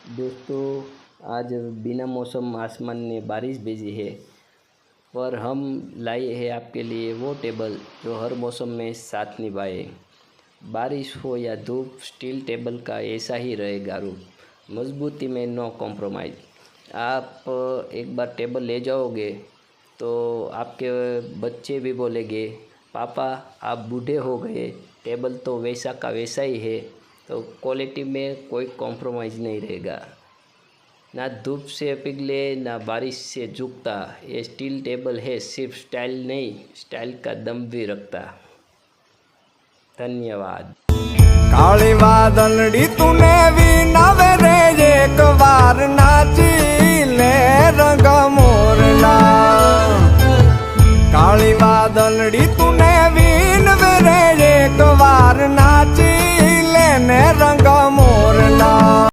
दोस्तों, आज बिना मौसम आसमान में बारिश भेजी है, पर हम लाए हैं आपके लिए वो टेबल जो हर मौसम में साथ निभाए। बारिश हो या धूप, स्टील टेबल का ऐसा ही रहेगा रूप, मजबूती में नो कॉम्प्रोमाइज़। आप एक बार टेबल ले जाओगे तो आपके बच्चे भी बोलेंगे, पापा आप बूढ़े हो गए, टेबल तो वैसा का वैसा ही है। तो क्वालिटी में कोई कॉम्प्रोमाइज़ नहीं रहेगा, ना धूप से पिघले ना बारिश से झुकता। ये स्टील टेबल है, सिर्फ स्टाइल नहीं, स्टाइल का दम भी रखता। धन्यवाद। काली बादलड़ी तूने भी नवे